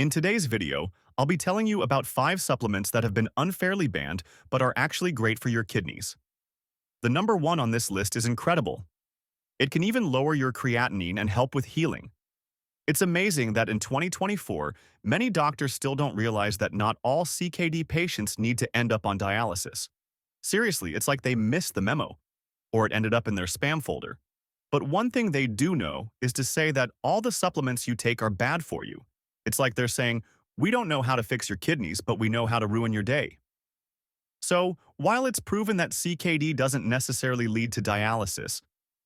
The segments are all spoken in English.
In today's video, I'll be telling you about 5 supplements that have been unfairly banned but are actually great for your kidneys. The number 1 on this list is incredible. It can even lower your creatinine and help with healing. It's amazing that in 2024, many doctors still don't realize that not all CKD patients need to end up on dialysis. Seriously, it's like they missed the memo, or it ended up in their spam folder. But one thing they do know is to say that all the supplements you take are bad for you. It's like they're saying, we don't know how to fix your kidneys, but we know how to ruin your day. So, while it's proven that CKD doesn't necessarily lead to dialysis,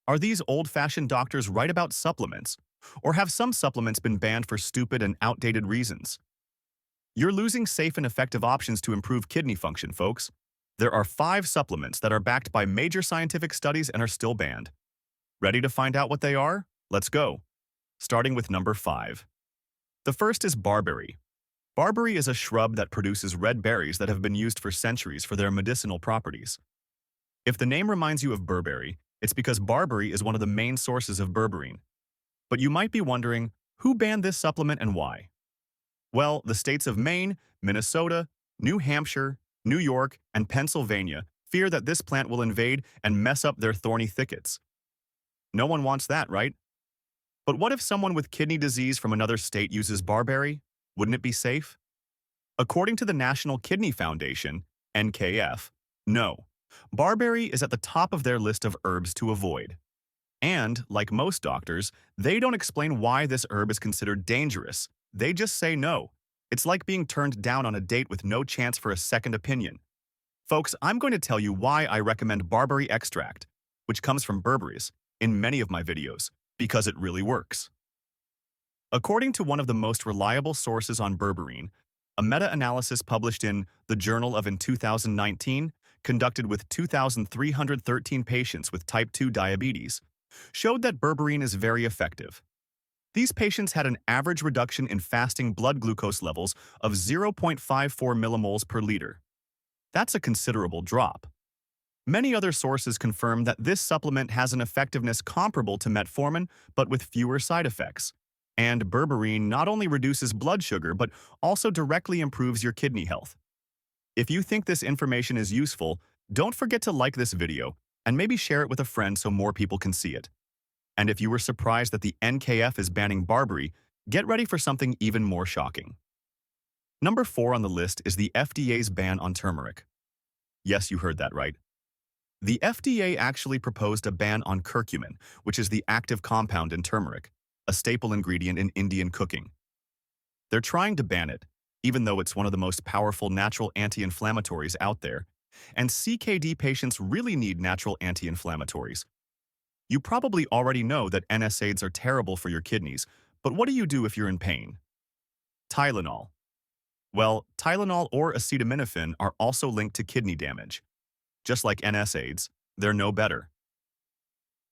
are these old-fashioned doctors right about supplements? Or have some supplements been banned for stupid and outdated reasons? You're losing safe and effective options to improve kidney function, folks. There are 5 supplements that are backed by major scientific studies and are still banned. Ready to find out what they are? Let's go. Starting with number 5. The first is barberry. Barberry is a shrub that produces red berries that have been used for centuries for their medicinal properties. If the name reminds you of Burberry, it's because barberry is one of the main sources of berberine. But you might be wondering, who banned this supplement and why? Well, the states of Maine, Minnesota, New Hampshire, New York, and Pennsylvania fear that this plant will invade and mess up their thorny thickets. No one wants that, right? But what if someone with kidney disease from another state uses barberry? Wouldn't it be safe? According to the National Kidney Foundation, NKF, no. Barberry is at the top of their list of herbs to avoid. And, like most doctors, they don't explain why this herb is considered dangerous. They just say no. It's like being turned down on a date with no chance for a second opinion. Folks, I'm going to tell you why I recommend barberry extract, which comes from berberries, in many of my videos, because it really works. According to one of the most reliable sources on berberine, a meta-analysis published in the Journal of in 2019, conducted with 2,313 patients with type 2 diabetes, showed that berberine is very effective. These patients had an average reduction in fasting blood glucose levels of 0.54 millimoles per liter. That's a considerable drop. Many other sources confirm that this supplement has an effectiveness comparable to metformin, but with fewer side effects. And berberine not only reduces blood sugar, but also directly improves your kidney health. If you think this information is useful, don't forget to like this video and maybe share it with a friend so more people can see it. And if you were surprised that the NKF is banning barberry, get ready for something even more shocking. Number 4 on the list is the FDA's ban on turmeric. Yes, you heard that right. The FDA actually proposed a ban on curcumin, which is the active compound in turmeric, a staple ingredient in Indian cooking. They're trying to ban it, even though it's one of the most powerful natural anti-inflammatories out there, and CKD patients really need natural anti-inflammatories. You probably already know that NSAIDs are terrible for your kidneys, but what do you do if you're in pain? Tylenol. Well, Tylenol or acetaminophen are also linked to kidney damage. Just like NSAIDs, they're no better.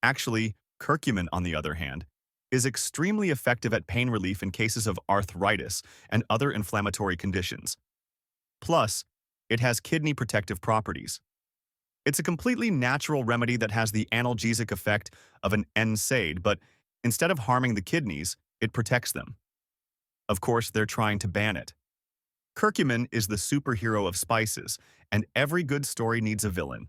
Actually, curcumin, on the other hand, is extremely effective at pain relief in cases of arthritis and other inflammatory conditions. Plus, it has kidney protective properties. It's a completely natural remedy that has the analgesic effect of an NSAID, but instead of harming the kidneys, it protects them. Of course, they're trying to ban it. Curcumin is the superhero of spices, and every good story needs a villain.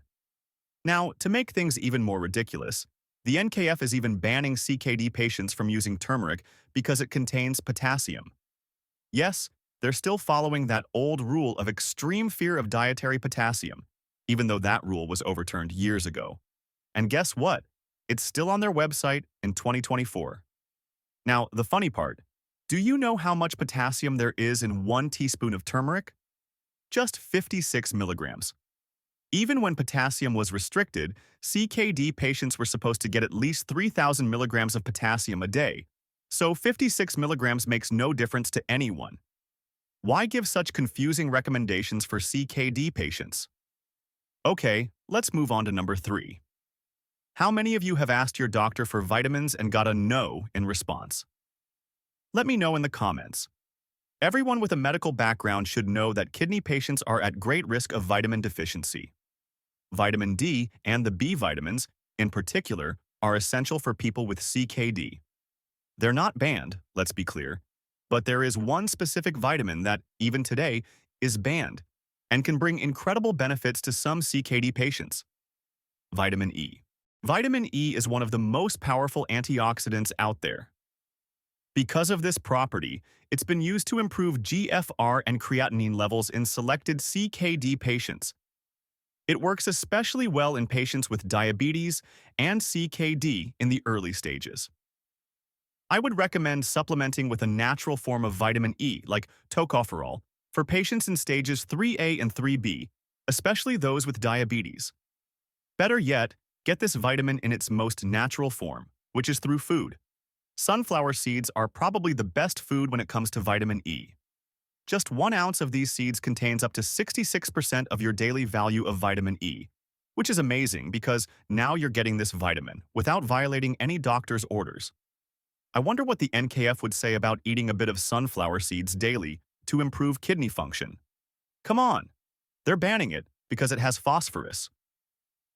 Now, to make things even more ridiculous, the NKF is even banning CKD patients from using turmeric because it contains potassium. Yes, they're still following that old rule of extreme fear of dietary potassium, even though that rule was overturned years ago. And guess what? It's still on their website in 2024. Now, the funny part, do you know how much potassium there is in 1 teaspoon of turmeric? Just 56 milligrams. Even when potassium was restricted, CKD patients were supposed to get at least 3,000 milligrams of potassium a day, so 56 milligrams makes no difference to anyone. Why give such confusing recommendations for CKD patients? Okay, let's move on to number 3. How many of you have asked your doctor for vitamins and got a no in response? Let me know in the comments. Everyone with a medical background should know that kidney patients are at great risk of vitamin deficiency. Vitamin D and the B vitamins, in particular, are essential for people with CKD. They're not banned, let's be clear, But there is one specific vitamin that, even today, is banned and can bring incredible benefits to some CKD patients. Vitamin E. Vitamin E is one of the most powerful antioxidants out there. Because of this property, it's been used to improve GFR and creatinine levels in selected CKD patients. It works especially well in patients with diabetes and CKD in the early stages. I would recommend supplementing with a natural form of vitamin E, like tocopherol, for patients in stages 3A and 3B, especially those with diabetes. Better yet, get this vitamin in its most natural form, which is through food. Sunflower seeds are probably the best food when it comes to vitamin E. Just 1 ounce of these seeds contains up to 66% of your daily value of vitamin E, which is amazing because now you're getting this vitamin without violating any doctor's orders. I wonder what the NKF would say about eating a bit of sunflower seeds daily to improve kidney function. Come on, they're banning it because it has phosphorus.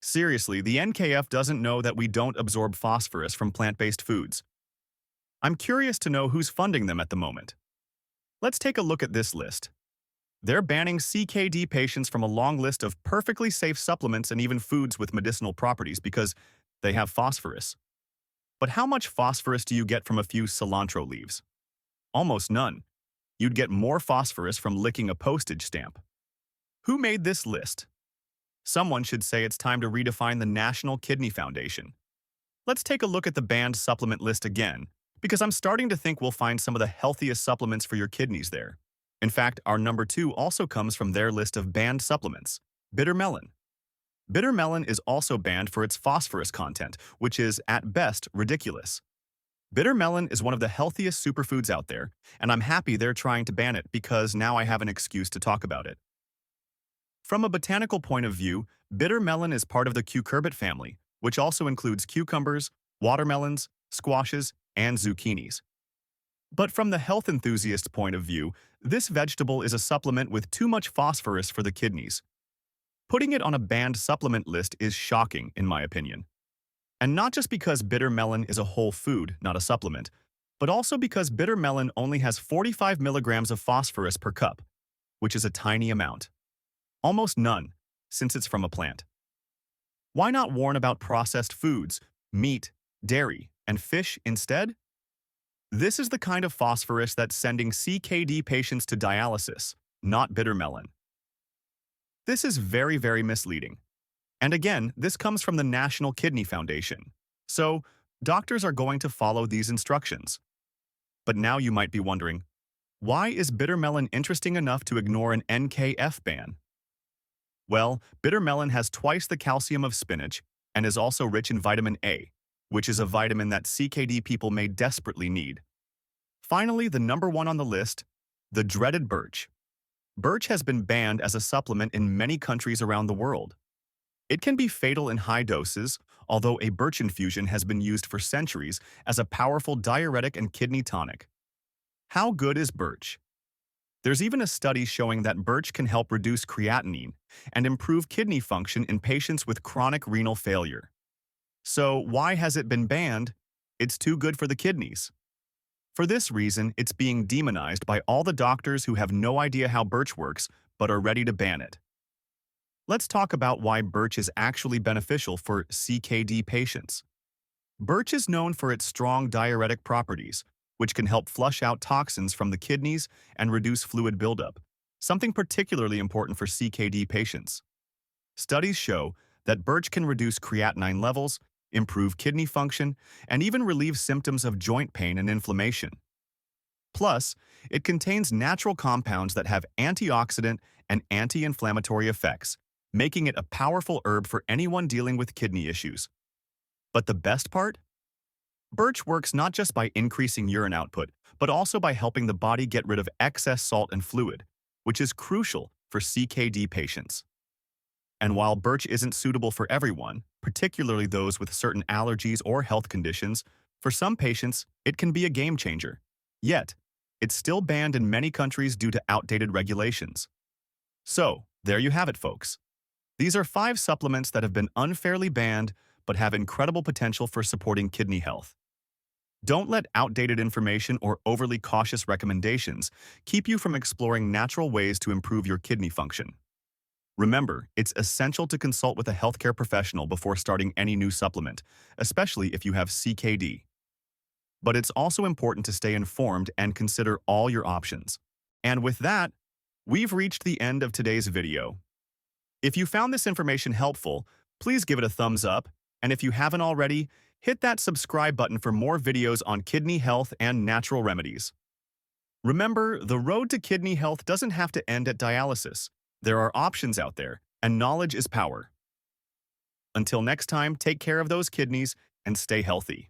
Seriously, the NKF doesn't know that we don't absorb phosphorus from plant-based foods. I'm curious to know who's funding them at the moment. Let's take a look at this list. They're banning CKD patients from a long list of perfectly safe supplements and even foods with medicinal properties because they have phosphorus. But how much phosphorus do you get from a few cilantro leaves? Almost none. You'd get more phosphorus from licking a postage stamp. Who made this list? Someone should say it's time to redefine the National Kidney Foundation. Let's take a look at the banned supplement list again, because I'm starting to think we'll find some of the healthiest supplements for your kidneys there. In fact, our number 2 also comes from their list of banned supplements, bitter melon. Bitter melon is also banned for its phosphorus content, which is, at best, ridiculous. Bitter melon is one of the healthiest superfoods out there, and I'm happy they're trying to ban it because now I have an excuse to talk about it. From a botanical point of view, bitter melon is part of the cucurbit family, which also includes cucumbers, watermelons, squashes, and zucchinis. But from the health enthusiast point of view, this vegetable is a supplement with too much phosphorus for the kidneys. Putting it on a banned supplement list is shocking, in my opinion. And not just because bitter melon is a whole food, not a supplement, but also because bitter melon only has 45 milligrams of phosphorus per cup, which is a tiny amount. Almost none, since it's from a plant. Why not warn about processed foods, meat, dairy, and fish instead? This is the kind of phosphorus that's sending CKD patients to dialysis, not bitter melon. This is very, very misleading. And again, this comes from the National Kidney Foundation. So, doctors are going to follow these instructions. But now you might be wondering, why is bitter melon interesting enough to ignore an NKF ban? Well, bitter melon has twice the calcium of spinach and is also rich in vitamin A, which is a vitamin that CKD people may desperately need. Finally, the number 1 on the list, the dreaded birch. Birch has been banned as a supplement in many countries around the world. It can be fatal in high doses, although a birch infusion has been used for centuries as a powerful diuretic and kidney tonic. How good is birch? There's even a study showing that birch can help reduce creatinine and improve kidney function in patients with chronic renal failure. So why has it been banned? It's too good for the kidneys. For this reason, it's being demonized by all the doctors who have no idea how birch works but are ready to ban it. Let's talk about why birch is actually beneficial for CKD patients. Birch is known for its strong diuretic properties, which can help flush out toxins from the kidneys and reduce fluid buildup, something particularly important for CKD patients. Studies show that birch can reduce creatinine levels, improve kidney function, and even relieve symptoms of joint pain and inflammation. Plus, it contains natural compounds that have antioxidant and anti-inflammatory effects, making it a powerful herb for anyone dealing with kidney issues. But the best part? Birch works not just by increasing urine output, but also by helping the body get rid of excess salt and fluid, which is crucial for CKD patients. And while birch isn't suitable for everyone, particularly those with certain allergies or health conditions, for some patients, it can be a game changer. Yet, it's still banned in many countries due to outdated regulations. So, there you have it, folks. These are 5 supplements that have been unfairly banned but have incredible potential for supporting kidney health. Don't let outdated information or overly cautious recommendations keep you from exploring natural ways to improve your kidney function. Remember, it's essential to consult with a healthcare professional before starting any new supplement, especially if you have CKD. But it's also important to stay informed and consider all your options. And with that, we've reached the end of today's video. If you found this information helpful, please give it a thumbs up, and if you haven't already, hit that subscribe button for more videos on kidney health and natural remedies. Remember, the road to kidney health doesn't have to end at dialysis. There are options out there, and knowledge is power. Until next time, take care of those kidneys and stay healthy.